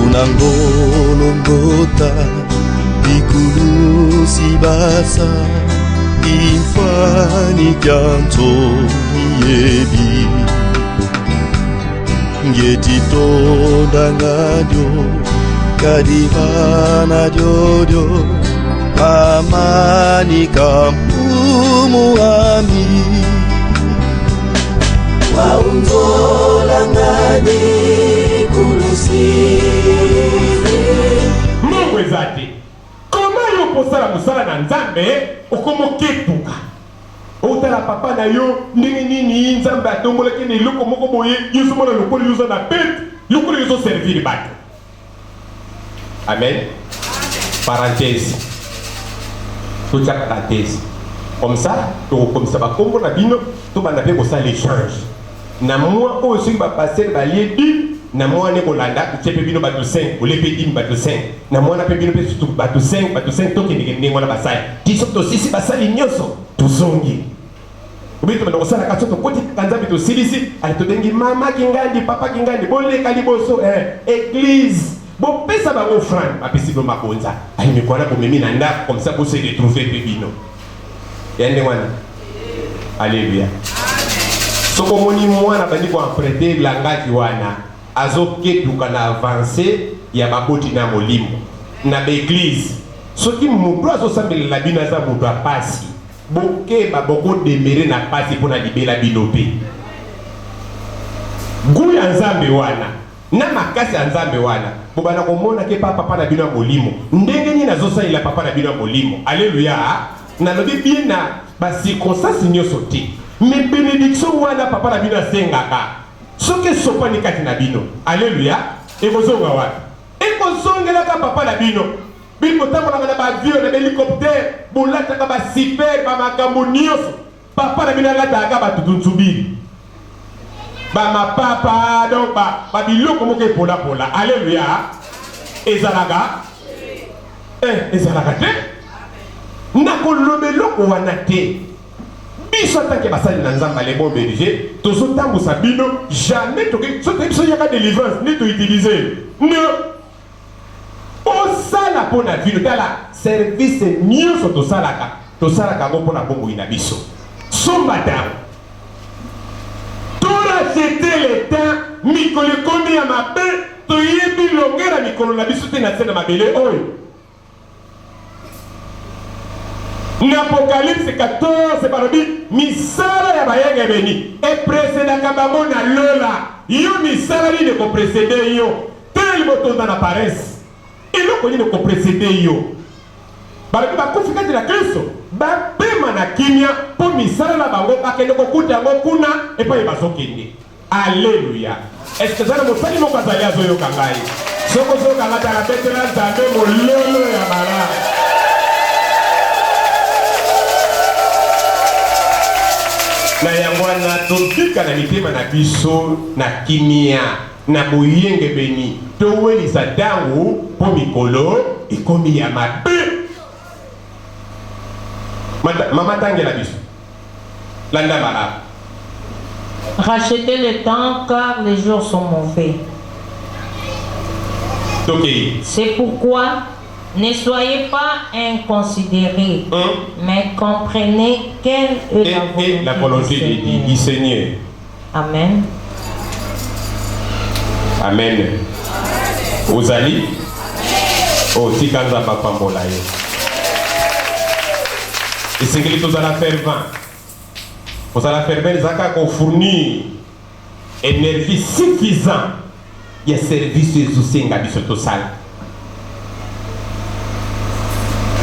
Unangolongota ikulu sibasa ifani kyanto yebi ngetitonda ngadyo kadivana jojo amani kampumu ami waunzola ngadi kulusi Mungu zati koma yo posala musala na nzambe okomoketuka utala papa na yo nini nzambe atombolaki ni loko moko boye yusu mona lokolo yuso na pete lokolo yuso servir bato. Amen. Parenthèse. Tout ça parenthèse. Comme ça, comme ça va kombo na bino to bana pe ko sa l'échange. Na moi aussi va passer ba yedi na moi ne kolanda tchepe bino bato 5 o lepe dim bato 5 na moi na pe bino pe surtout bato 5 to ke ndengo na basai tiso to sisi basali nyoso tuzongi ubito ndo kosala katsoto koti kanza bito silisi ali to dengi mama kingandi papa kingandi bole kali boso église bon pesa ba offrande ba pesi bo makonza ali mikwana ko memi na nda comme ça pour se retrouver pe bino yande wana alléluia soko moni mwana bandi ko emprunter langage wana azoketuka na avancer ya baboti na molimo na l'église soki mutu azosambela bino aza mutu apasi boke baboko demere na pasi pona libela bino pe guya nzambe wana na makasi ya nzambe wana bobana komona ke papa na bino molimo ndenge nini azosalela papa na bino molimo alléluia na lobi bien na ba circonstance nyoso te mais bénédiction wana papa na bino asengaka soki sopani kati na bino alléluia ekozonga wapi ekozongelaka papa na bino bino tambolaka na baavion na bahélicoptère bolataka basiper bamakambo nyonso papa na bino alataka batutunzubiri bamapapa donc babiloko moko epolapola alléluia ezalaka ezalaka te nakoloba eloko wana te biso atanke basali na nzamba les bons bergers tozotambusa bino jamais soki biso yaka délivrance ni toutilize non osala mpo na bino tala service nyonso tosalaka yango mpo na bomoi na biso somba ntango torachete le temps mikolo ekomi ya mabe toyebi longera mikolo na biso te na se na mabele oyo na Apocalypse 14 balobi misala ya bayenge beni epresedaka bango na lola yo misala nini ekopresede yo teli botonda na parese eloko nini ekopresede yo balobi bakufi kati na Kristo bapema na kimia mpo misala na bango bakende kokuta yango kuna epai bazokende alleluya eske eza na mosali moko azali azoyoka ngai soko ozokanga tala betela nzambe mololo ya malamu na yango wana tobika na mitema na biso na kimia na boyenge beni towelisa ntango mpo mikolo ekomi ya mabe mama tangela biso landa malamu rachetez le temps car les jours sont mauvais. Okay. C'est pourquoi ne soyez pas inconsidérés, mais comprenez quelle est la volonté du Seigneur. Amen. Amen. Ozali? Oh, si kanza papa mbola yo. Et c'est que tous à la fervent. Vous allez faire bien zaka qu'on fournit énergie suffisante. Il y a service de soutien à biso to sal.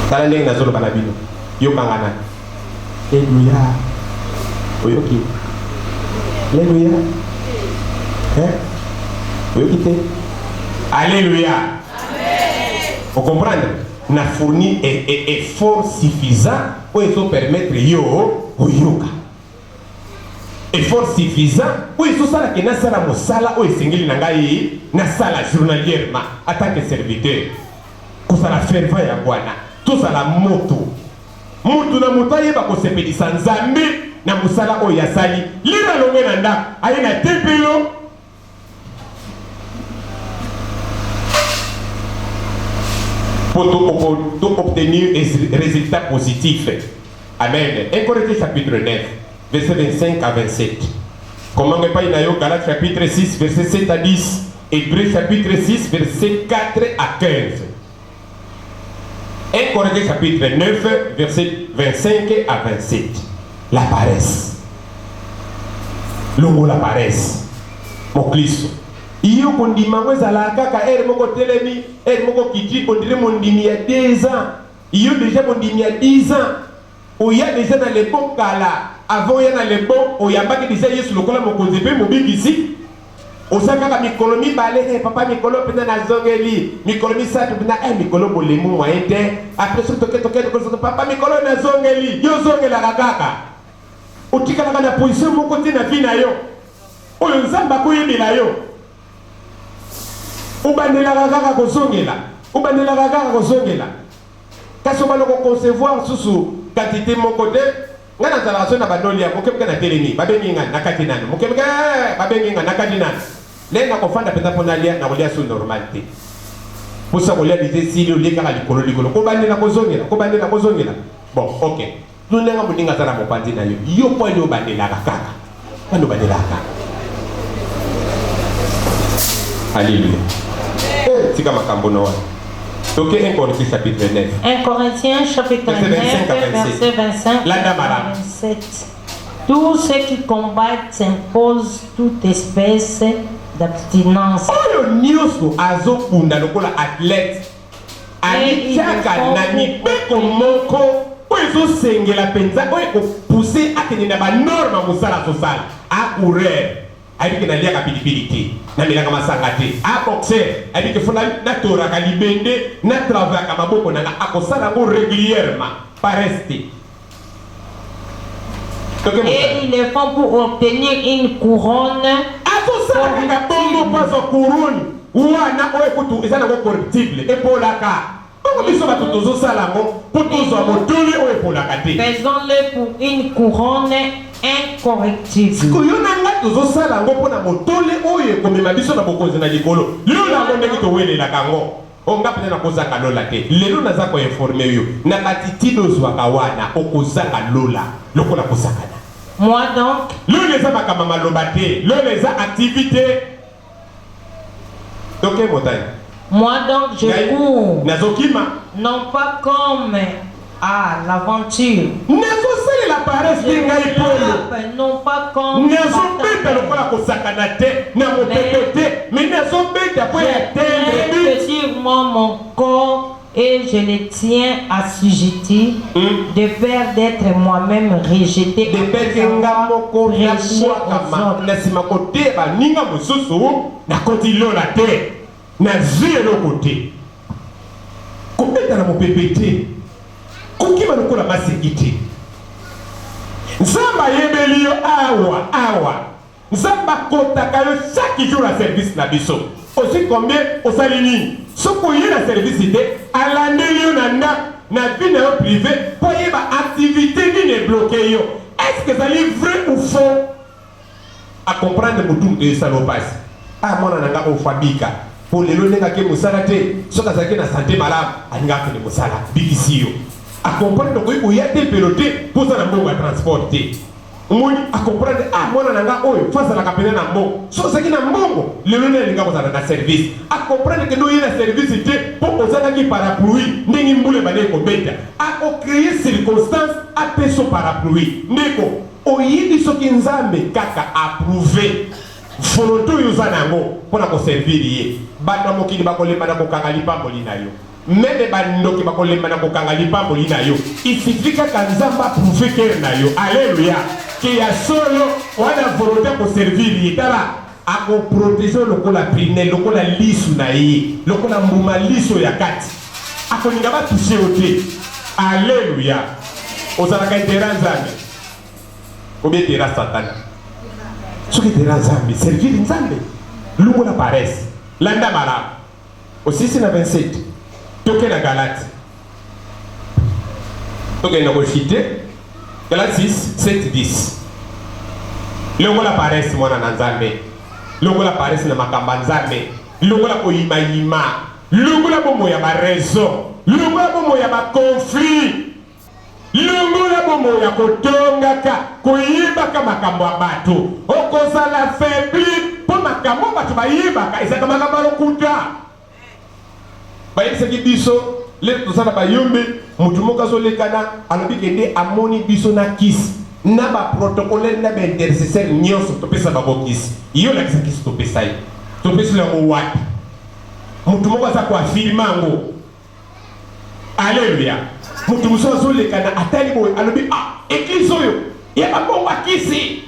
Tala ndenge nazolo bana bino. Yo kangana. Alléluia. Oyoki. Alléluia. Oyoki te. Alléluia. Amen. Vous comprenez? Na fourni effort suffisant pour nous permettre yo oyoka. Effort suffisant pour nous sala que na sala mosala o esengeli na ngai na sala journalièrement en tant que serviteur. kozala fervent ya bwana tozala moto mutu na moto ayeba kosepelisa nzambe na mosala oyo yasali lira longe na ndako aye na tempelo pour obtenir des résultats positifs. Amen. 1 Corinthiens chapitre 9, verset 25 à 27. Comment on pas dans Galates chapitre 6, verset 7 à 10. Hébreux chapitre 6, verset 4 à 15. 1 Corinthiens chapitre 9, verset 25 à 27. La paresse. Longo la paresse. Mon Christ. Iyo kondima wezala kaka moko telemi moko kiti on dirait mon dimi à 10 ans. Iyo déjà mon dimi à 10 ans. Oya déjà dans les bons kala avant ya dans les bons oyamba ki déjà yesu lokola mokonzi pe mobikisi. Osaka mikolo mibale papa mikolo pena na zongeli mikolo misatu pena mikolo bolemu moyete après ce toke papa mikolo na zongeli yo zongela kaka. Otikala na position moko te na vie na yo. Oyo nzamba ko yebela yo. Ubandela kaka kozongela kasi obaloko concevoir susu quantité moko te ngana nzala so na badoli ya mokemke na telemi babengi nga nakati nano mokemke babengi nga nakati nano le na kofanda penda pona lia na kolia so normal te posa kolia dite sili oleka ka likolo kobandela kozongela bon ok nunenga muninga zala mopanzi na yo po yo bandela kaka bando bandela kaka alléluia. C'est comme un donc 1 Corinthiens chapitre 9. 1 Corinthiens chapitre 9, verset 25 à 27. Tous ceux qui combattent s'imposent toute espèce d'abstinence. Oyo nyoso azokunda lokola athlète. Alichaka na mibeko moko oyo sengela penza oyo pousser atenina ba norme mosala sosala a courir. Aïe na lia kapilipili na milaka masanga te a boxer aïe que fona na tora ka libende na travail ka maboko na akosala ngo régulièrement pas rester. Et ils le font pour obtenir une couronne. Akosala ka bongo pas en couronne wana oyo kutu ezana ngo corruptible et polaka. Faisons-le pour une couronne incorrectible. Moi donc, moi donc je cours, non pas comme à l'aventure, non pas comme sur moi mon corps et je le tiens assujetti de peur d'être moi-même rejeté, na zéro côté. Combien dans mon PPT? Combien de la maséquité? Nzamba yebelio awa. Nzamba kota kayo chaque jour à service na biso. Aussi combien au salini? Soko yé la service ité à l'année na vie na privé pour y ba activité ni bloqué yo. Est-ce que ça est vrai ou faux? À comprendre mon de salopage. Ah mon nanga au fabika. Pour les lois que musala te soka zaki na santé malade aninga ke musala bikisiyo a comprendre que il y a des pilotés pour ça na mbongo transporter moni a comprendre mona nanga oyo face la kapena na mbongo so zaki na mbongo le lois ninga ko na service a comprendre que no yena service te pour ozana ki parapluie ndingi mbule bale ko beta a créer circonstance a peso parapluie ndeko oyidi soki nzambe kaka approuver volonté yozanango pona ko servir ye bana mokili bakolemba na kokanga lipamboli na yo meme bandoki bakolemba na kokanga lipamboli na yo isifika kanzamba prouver que na yo alléluia que ya solo wana volonté ko servir ye tala ako protéger lokola prine lokola lisu na ye lokola mbuma liso ya kati ako ninga ba toucher ote alléluia ozalaka intérêt nzambe obie tera satana ce qui est Nzambe, servir Nzambe. L'ouvre la paresse. L'anda mara. Au 6 27. toke na Galate. Toke na kochite. Galate 6, 7, 10. Longola paresse mwana na Nzambe. Longola paresse na makamba Nzambe. Longola koyima yima. Longola bomo ya ba raison. Longola bomo ya ba conflit. Longola bomo ya kotongaka koyibaka makambo ya bato. Okozala faibli po makambo bato bayibaka ezaka makambo lokuta. Bayebisaki biso le tosala bayombe mutu moko azolekana alobi kende amoni biso na kisi na ba protocole na ba intercesseur nyonso topesa bango kisi iyo lakisa kisi topesa ye topesi lango wapi mutu moko aza koafirma yango. Alléluia. Mutu mosusu azolekana atali boye alobi eglise oyo ya bambongo akisi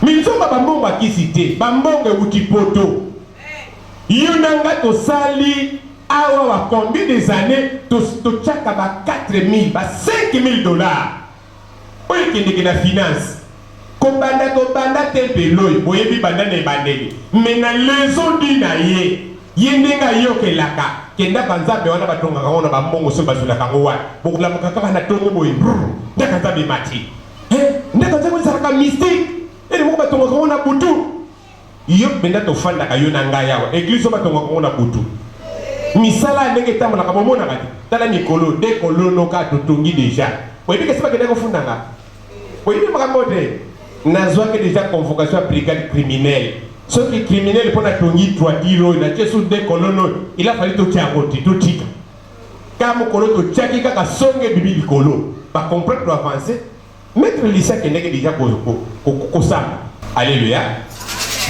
minzomba bambongo akisi te bambongo euti poto. Yo nanga tosali awa wa combien des années tochaka ba 4000 ba 5000 dollars. Oye kende na finance. Kobanda tempeloy boyebi banda na bandeli. Mena lezo dina ye ndenga yokelaka kenda banzambe wana batonga ngona ba mbongo so bazula kangowa. Bokula mukaka na tongo boye. Ndaka nzambe mati. Ndaka nzambe saraka mystique. Ele moko batonga ngona butu. Yo benda to fanda ka yo na ngai yawa église ba tonga ngona butu misala ndenge tamona ka bomona kati tala mikolo de kolono ka totongi déjà boyebi ke seba kende ko fundanga boyebi makambo te nazwa ke déjà convocation à brigade criminelle ceux qui criminel pour na tongi toitiro na chesu de kolono il a fallu to tiango to tika kamo kolo to tiaki ka songe bibi kolo ba comprendre to avancer mettre lisa kende ke déjà ko samba. Alléluia.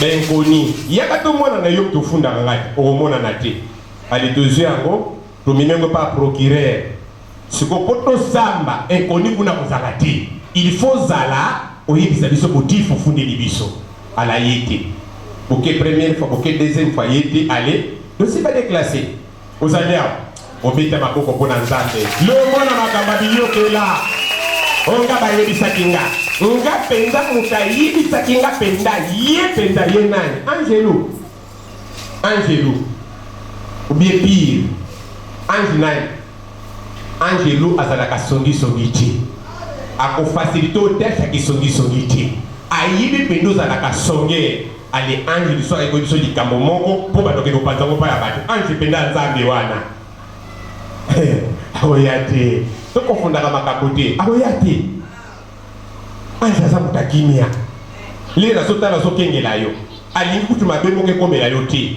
Ben koni yaka to mwana na yo tofunda ngati omona na te ali tozu yango to minengo pa procureur siko poto samba en koni kuna kozala te il faut zala oyebisa biso motifu funde libiso ala yete boke première fois boke deuxième fois yete allez dossier pas déclassé aux alliés obeta makoko pona Nzambe le mwana makamba biyokela onga bayebisa kinga nga penda mutayibisa kinga penda ye penda ye nani Angelo ou bien pire ange nani Angelo azalaka songi te ako facilité otefa ki songi te ayibi penda ozalaka songe ale ange liso ayeko biso likambo moko po batoke kopanza ngo pa ya bato ange penda Nzambe wana akoya te tokofundaka makambo te akoya te anja za mutakimia lera sotala sokengela yo alingi kutu mabemo ke komela yo te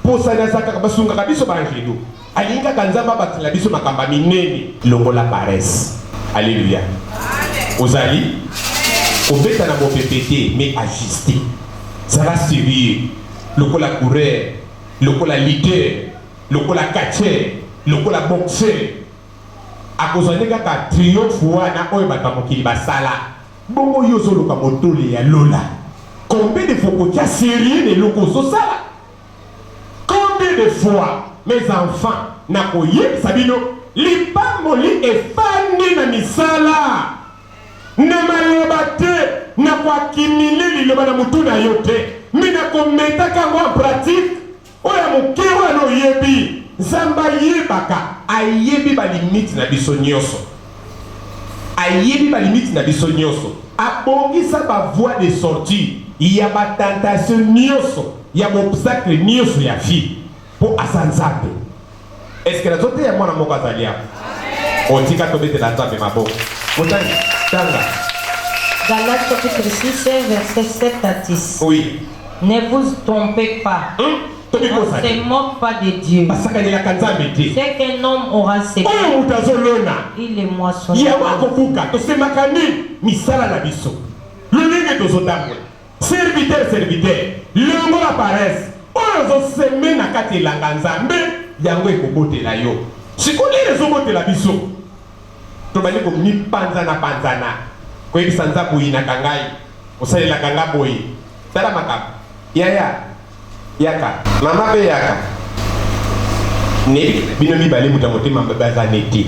posa na saka basunga kabiso banjedo alinga kanzamba batila biso makamba minene longola paresse. Alléluia. Ozali obeta na bopepete mais ajusté ça va sérieux lokola coureur lokola leader lokola catcher lokola boxeur akozane kaka triomphe wana oyo batamokili basala bongo yozo loka motole ya lola combien de fois kotia sérieux de lokozo sala combien de fois mes enfants na koyebisa bino lipamboli efandi na misala na maloba te na koakimile liloba na mutu na yo te mi na kometaka yango en pratique oyo moke wana oyebi Nzambe yebaka ayebi ba limite na biso nyonso ayebi ba limite na biso nyonso abongisa ba voie de sortie ya ba tentation nyonso ya obstacle nyonso ya vie po asa Nzambe. Est-ce que la zote ya mwana moko azalia otika tobetela Nzambe maboko motani tanga Galates chapitre 6 verset 7 à 10. Oui. Ne vous trompez pas. On ne se moque pas de Dieu. C'est qu'un homme aura ses il est moissonné. Serviteur, l'homme la paresse. On se met na kati langa Nzambe, yango ekobotela yo. Sikoli rezobotela biso. Tobali ko mi panzana. Ko ebisa Nzambe ina kangai. Osalela kanga boyi. Tala makaba. Yaka mama be yaka ne bino mibale muta motema baza neti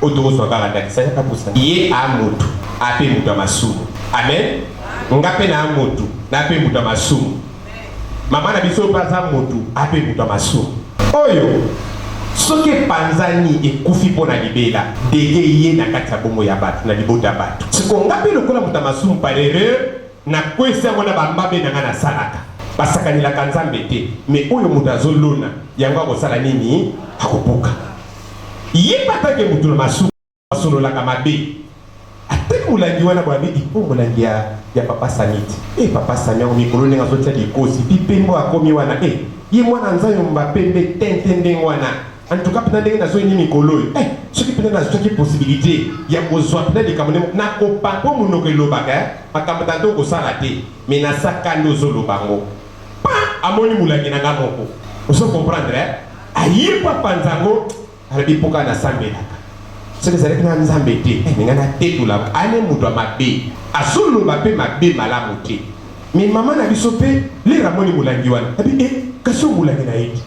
oto so kala ndakisa ka busa ye amutu ape muta masumu amen ngape na amutu na ape muta masumu mama na biso baza mutu ape muta masumu oyo soki panzani ekufi mpo na libela dege ye na kati ya bongo ya bato na libota ya bato siko ngapi lokola moto masumu parere na kwesi yango na bambabe na nga nasalaka basakanelaka nzambe te me oyo moto azolona yango akosala nini akobuka ye patake moto na masumu asololaka mabe ateki molangi wana boyabi ipo molangi ya papa samiti papa sami yango mikolo ndenge azotia likosi pipembo akomi wana ye mwana nzambe mbapembe tente ndenge wana en tout cas pendant que nous mikolo ce qui peut être une possibilité il y a besoin peut être comme na ko pa ko munoko lobaka makambo tanto ko sala te mais na sakando zolo bango pa amoni mulangi na ngamoko vous comprendre ayi pa panzango arabi poka na sambelaka ce que c'est que na nzambe te ninga na tetula ane muto mabe asolo mabe mabe malamu te mais maman na biso pe le ramoni mulangi wana abi kaso mulangi na yiki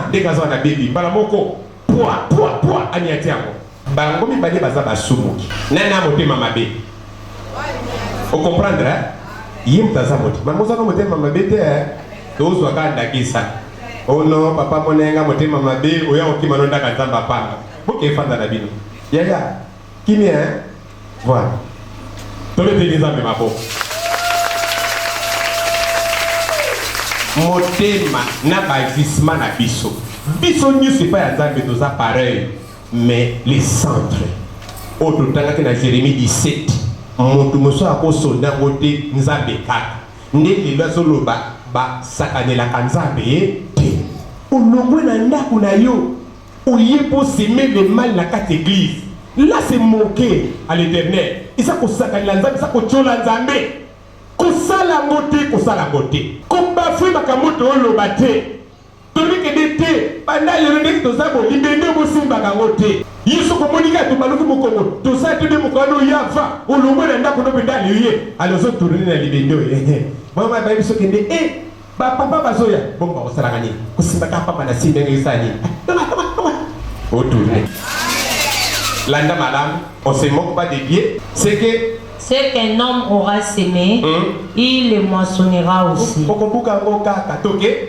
ndenge aza wana bebi mbala moko poa aniati yango bango mibale baza basumuki nani motema mabe okomprendre ye moto aza motema mozaka motema mabe te tozwaka ndakisa ono papa monenga motema mabe oya okima nondaka nzambe apanga bokefanda na bino yaya kimia voilà tobeteli nzambe maboko motema na bagisement na biso nyusi pa ya nzambe toza pareil mais les centres o totangaki na Jérémie 17 moto moso akosonda ngo te nzambe kaka nde lelo azoloba basakanelaka nzambe te olongwe na ndako na yo oye po semer le mal na kati église là c'est moquer à l'éternel isa kosakanela nzambe isa kotiola nzambe kosala ngote kombafui makambo oloba te tolekede te banda lelo ndenge toza bolibende bosimbaka ngo te yesu komonika tobaluki mokongo toza te nde mokano yava olongwe na ndako no mpenza aliye alozotourne na libende oyo mama bayebi soki nde bapapa bazoya bongo bakosalaka nini kosimbaka papa na si ndenge esala nini otourne landa malamu on se moque pas de Dieu c'est que ce qu'un homme aura semé, il le moissonnera aussi.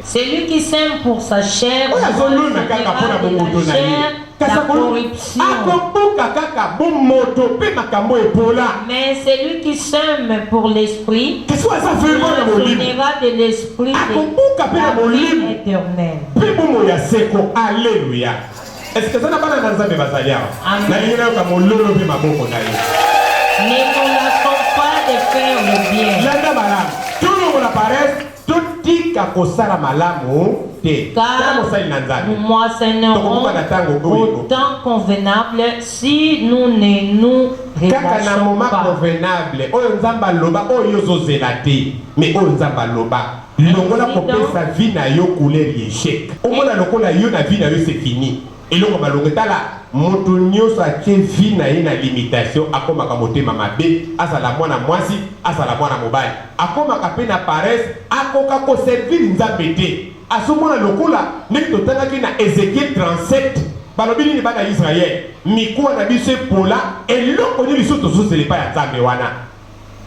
Celui qui sème pour sa chair, la corruption. Mais celui qui sème pour l'esprit, moissonnera de l'esprit de la vie éternelle. Alléluia. Est-ce que ça n'a pas d'ensemble basalia? Ne nous lassons pas de faire le bien. Tout le monde apparaît, tout dit qu'à Kosala malamu, car nous moissonnerons au temps convenable si nous ne nous relâchons pas. Convenable, oh nzamba loba, oh yozo zelate, mais oh nzamba loba. Longola kopé sa vie na yo couleur échec. Au moins lokola yo na vie na yo c'est fini. Et là, on va le retala. Montonio sa vie na ye na limitation. Akoma ka motema mabe, asala mwana mwasi, asala mwana mobali. Akoma ka pe na paresse, akoka ko servir nzambe te. Asomona lokola, nek totanga ki na Ézéchiel 37. Balobili ni bana Israël. Mikuwa na biso pola, eloko ni biso tozo selepa ya nzambe wana.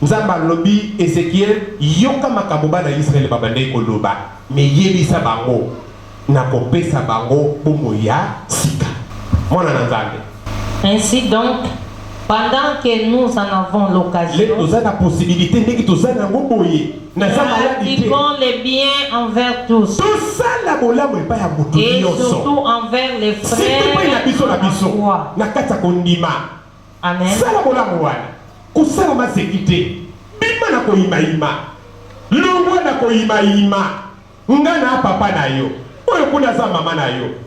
Nzamba lobi Ézéchiel yoka makambo bana Israël babande koloba. Me yebisa bango. Na kopesa bango bomo ya sika mwana na nzambe. Ainsi donc pendant que nous en avons l'occasion, nous avons la possibilité de que nous avons pratiquons le bien envers tous et surtout envers les frères en foi. Amen.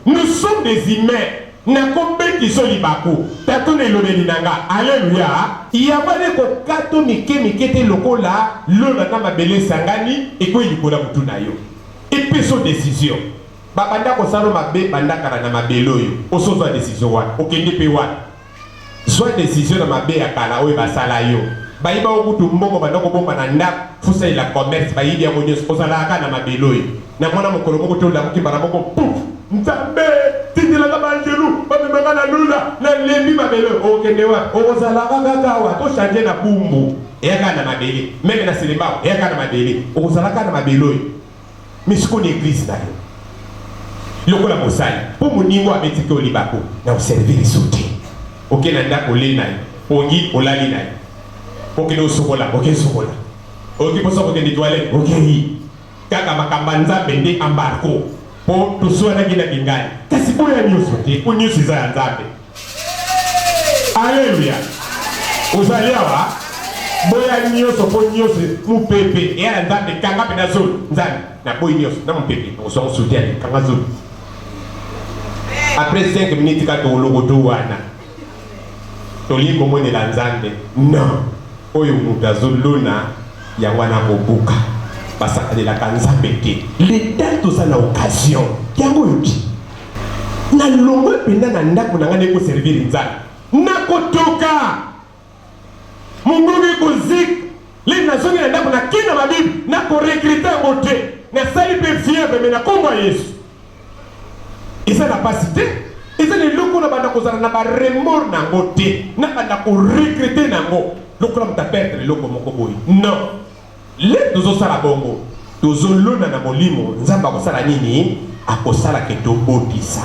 Nous sommes des humains. Alléluia. Il y a ko kato mike lokola lona na mabele sangani et ko yikola mutu na yo. Et peso décision. Babanda ko salo mabe banda kala na mabelo yo. Osozwa décision wa. Okende pe wa. Soit décision na mabe ya kala oyo basala yo. Bayiba okutu mbongo bandako bomba na ndako fusa ila commerce bayibi ya monyos osala na mabelo yo. Na mwana mokolo moko to la mukibara moko pouf. Nzambe tindila ka banjelu bamemanga na lula na lembi mabele okendewa okozalaka kaka wa to changer na bumbu eyaka na mabele meme na selemba eyaka na mabele okozalaka na mabele oyo misiko na église na yo lokola mosali po moningo abetiki olibako na oservir soute okena ndako le na ye pongi olali na ye okende osokola okesokola okiposa kokende toilette okeyi kaka makamba nzambe nde embarko po toswanaki na bingani kasi boya nyonso te po nyonso eza ya nzambe. Alleluya. Ozali awa boya nyonso po nyonso mupepe eya na nzambe kanga mpe na zolo nzambe na boyi nyonso na mupepe osongo soutien kanga zolo. Après 5 minutes ka tologoto wana tolingo monela nzambe non oyo mutu azolona ya wana kobuka basakalelaka nzambe te leta toza na occasion yango yoki na longo mpenda na ndako na nga nde koserviri nzambe nakotoka mongongo ekozika le nazongi na ndako nakenda mabibi nakoregrete yango te nasali mpe fievre me na kombo ya Yesu eza na pasi te eza leloko na banda kozala na baremor nango te na banda koregrete nango lokola moto aperdre eloko moko boye non le tozosala bongo tozolona na molimo nzambe akosala nini akosala ke tobotisa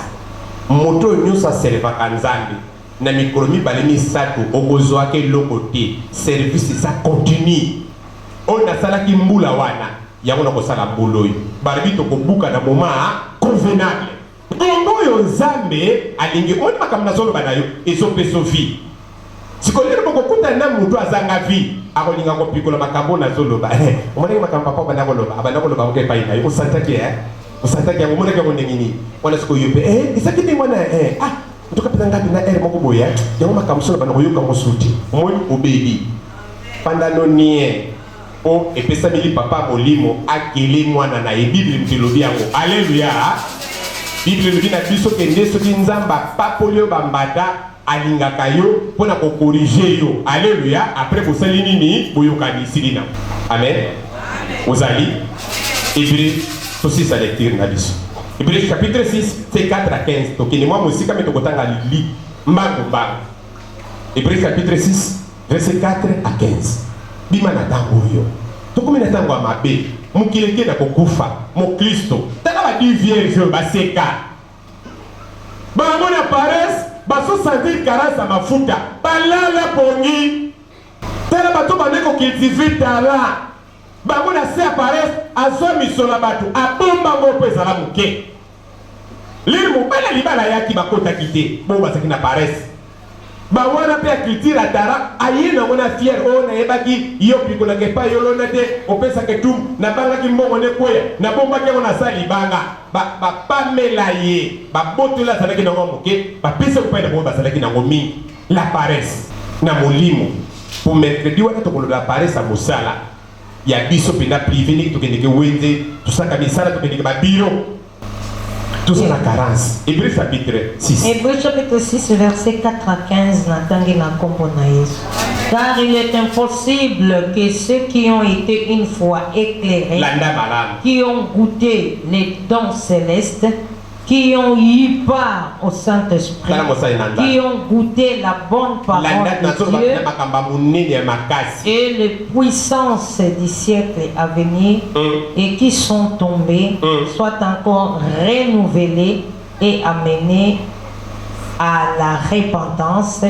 moto oyo nyonso aservaka nzambe na mikolo mibale misato okozwaka eloko te service eza continue oyo nasalaki mbula wana yango nakosala mbula oyo balobi tokobuka na moma convenable bongo oyo nzambe alingi oni makambo nazoloba na yo ezopesa vie sikolero bokokutana na mutu azanga vie akolinga kopikola makambo nazoloba omonaki makambo papa abanda koloba oke epai na yo osantaki yango omonaki yango ndenge nini wana sikoyo mpe ezaki te mwana ntoka peta ngapi na ere moko boya yango makambo solo banda koyoka mosuti omoni obebi pandano nie o epesameli papa molimo akele mwana na ye bibli mtelobi yango alleluya. Bible elobi na biso kende soki nzamba papoli oyo bambata alingaka yo mpona kokorige yo alleluya après bosali nini boyokani esili na amen ozali Hébreu tosisa lecture na biso Hébreu chapitre 6 c'est 4 à 15 tokende mwa mosika me tokotanga lili mbangu Hébreu chapitre 6 verset 4 à 15 bima na ntango oyo tokomi na ntango ya mabe mokileke na kokufa mokristo tala badi vierge oyo baseka bamona parese basosentir karasa mafuta balala pongi tala bato bande kokultive tala bango na se ya parese azwa misola bato abombango mpo ezala moke lili mobala libala yaki bakotaki te bo bazaki na parese bawana pe culture atara aye nango na fier oyo nayebaki yo pikolaka epai yolona te opesaka etum nabangaki mbongo ne kweya nabombaki yango nasala libanga bapamela ye babotola azalaki nango moke bapesa kopai na bongo bazalaki nango mingi la paresse na molimo po mercredi wana tokoloba la paresse ya mosala ya biso mpenza privé ndenge tokendeke wenze tosaka misala tokendeke babiro tous la carence. Hébreu chapitre 6. Hébreu chapitre 6, verset 4 à 15. Car il est impossible que ceux qui ont été une fois éclairés, qui ont goûté les dons célestes, qui ont eu part au Saint-Esprit, qui ont goûté la bonne parole de Dieu et les puissances du siècle à venir et qui sont tombés, soient encore renouvelés et amenés à la repentance,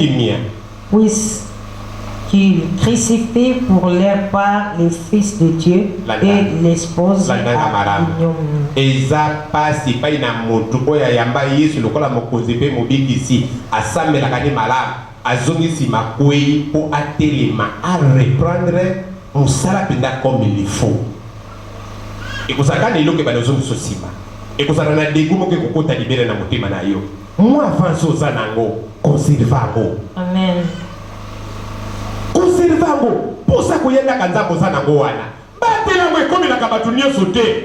qu'ils crucifient pour leur part les fils de Dieu et l'épouse à l'union. Eza pasi pai na motu oya yamba Yesu lokola mokonzi pe mobikisi asamelaka ni malamu azongisi makwei po atelema a reprendre mosala mpenza comme il faut ekozalaka na eloko ebana ozongiso nsima ekozala na degu moko ekokota libere na motema na yo mwa avance oza nango conserve yango amen conserve yango mposa koyendaka nzambe oza nango wana batelango ekomelaka bato nyonso te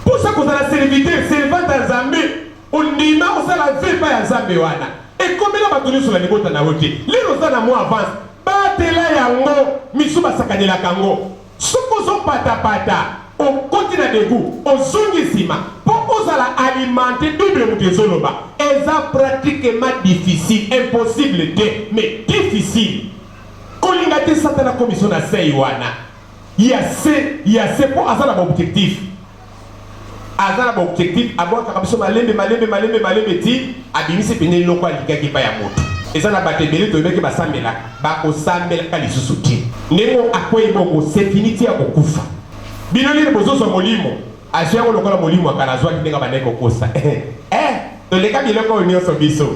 mposa kozala serviteur servante ya nzambe ondima kosala vepa ya nzambe wana ekomela bato nyonso na libota na yo te lelo oza na mwa avance batela yango misu basakanelaka yango soki ozopatapata okoti na degu ozongi nsima mpo ozala alimente double moto ezoloba eza pratiquement difficile impossible te mais difficile kolinga te satana komisio na sei wana ya se mpo aza na baobjectif azana ba objectif abwa kabiso malembe ti abimisi pene loko alikaki pa ya moto ezana batebele to beke basambela ba ko sambela kali susuti ndemo akoye bongo sefiniti ya kokufa bino lile bozoso molimo azia ko lokola molimo akala zwa kinga baneko kosa to leka biloko nyonso biso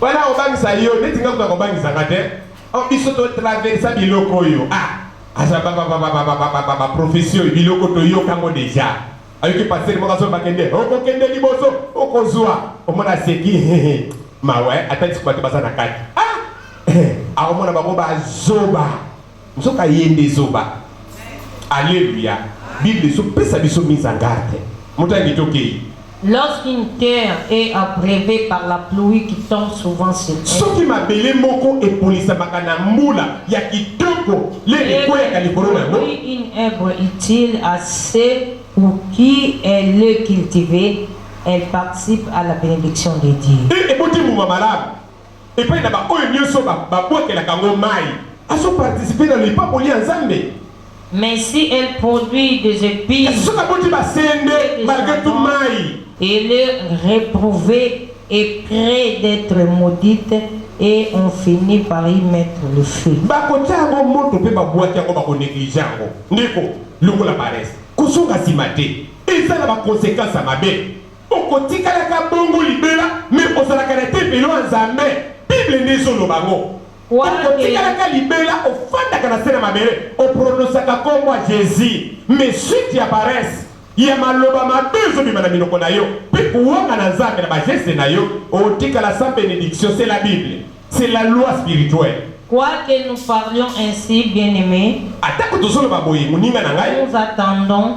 wala obangisa yo netinga ko obangisa ngate o biso to traversa biloko yo asa ba profession biloko to yo kango deja ayoki passer mo kaso bakende oko kende liboso oko zwa omona seki mawe atati kwa tibasa na kati omona bango ba zoba msoka yende zoba alléluia bible so pesa biso mise en garde mutangi toki. Lorsqu'une terre est abreuvée par la pluie qui tombe souvent sur elle, ce qui m'a belé moko et polisa makana mula ya kitoko les quoi ya californie une herbe utile à ceux pour qui elle le cultive, elle participe à la bénédiction de Dieu. Et boti mu mamala et puis na ba oyo nyoso ba boke la kango mai aso participer dans le peuple en Zambie. Mais si elle produit des épis, malgré tout mai, elle est réprouvée et près d'être maudite, et on finit par y mettre le feu. Jésus, mais suite y apparaissent, il y a maloba mabezo bimana minoko na yo, puis kuwanga na nzambe na bageste na yo, otika la sans bénédiction, c'est la Bible, c'est la loi spirituelle. Quoique nous parlions ainsi, bien-aimés, nous attendons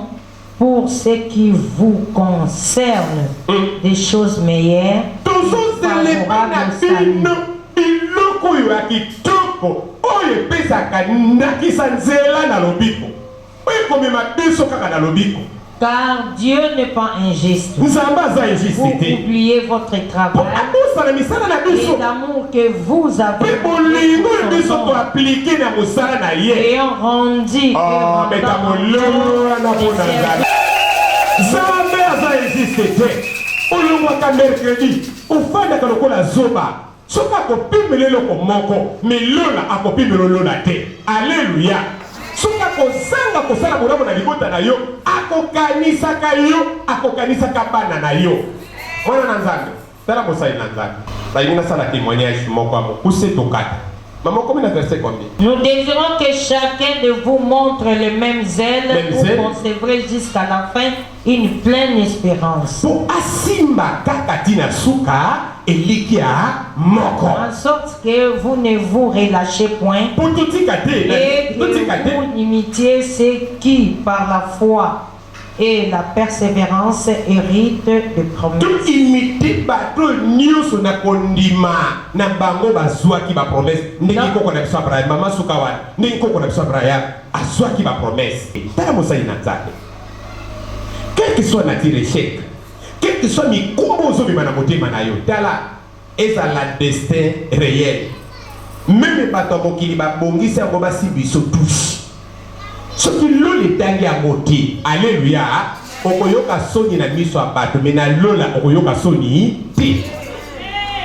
pour ce qui vous concerne des choses meilleures, favorables au salut. Oye pesa kanakisa nzela na lobiko oye komema biso kaka na lobiko car Dieu n'est pas injuste. Vous oubliez votre travail et l'amour que vous avez et ont rendu soka kopimele loko moko melola akopimelo lola te. Alléluia. Soka kozanga kosala bolamo na libota na yo akokanisaka yo akokanisaka bana na yo. Mwana na nzambe tala mosali na nzambe bayina sala témoignage moko amo kuse tokata. Maman, combien de versets combien? Nous désirons que chacun de vous montre le même zèle pour conserver jusqu'à la fin une pleine espérance. Pour asimba kakatina suka elikia moko. En sorte que vous ne vous relâchez point pour tout et que vous imitiez ceux qui, par la foi et la persévérance, hérite de promesses. Tout imiter bateau nyusu na kondima na bango bazwa ki ba promesse. Ndenge ko na biso Abraham mama sukawa. Ndenge ko na biso Abraham azwa ki ba promesse. Tala mosali na nzambe. Quel que soit notre échec, quel que soit mi kombo zo bima na motema na yo, tala eza la destin réel. Même bato mokili ba bongisa ngo basi biso tous. Ce qui l'ole tangi a moti, alléluia, okoyoka soni na miso a bato, mais na lola okoyoka soni ti.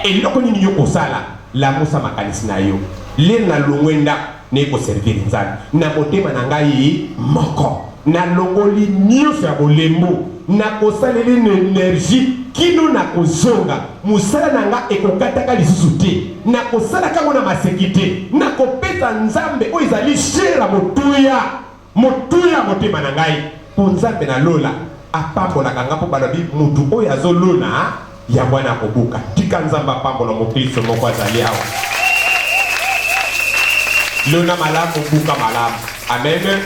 Et loko ni yoko sala, la musa makanisi na yo. Le na longwenda ne ko servir nzana. Na motema na ngai moko. Na longoli nyuso ya bolembo, na kosaleli na énergie kino na kozonga. Musala na nga ekokataka lisusu te. Na kosala kango na masekite, na kopesa nzambe o ezali shera motuya. Motuya motema na ngai po nzambe na lola apambola kanga po balobi mutu oyo azolona ya bwana kobuka tika nzamba pambola mokristo moko azali awa lona malamu buka malamu amen.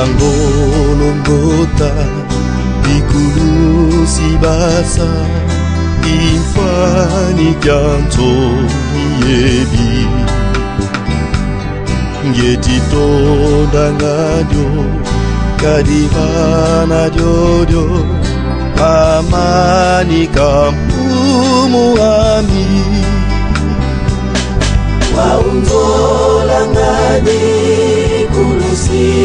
Ngolongota ikulu sibasa ifani kyanto yebi ngetito dangadio kadivana jojo amani kampumuami waungola ngadi kulusi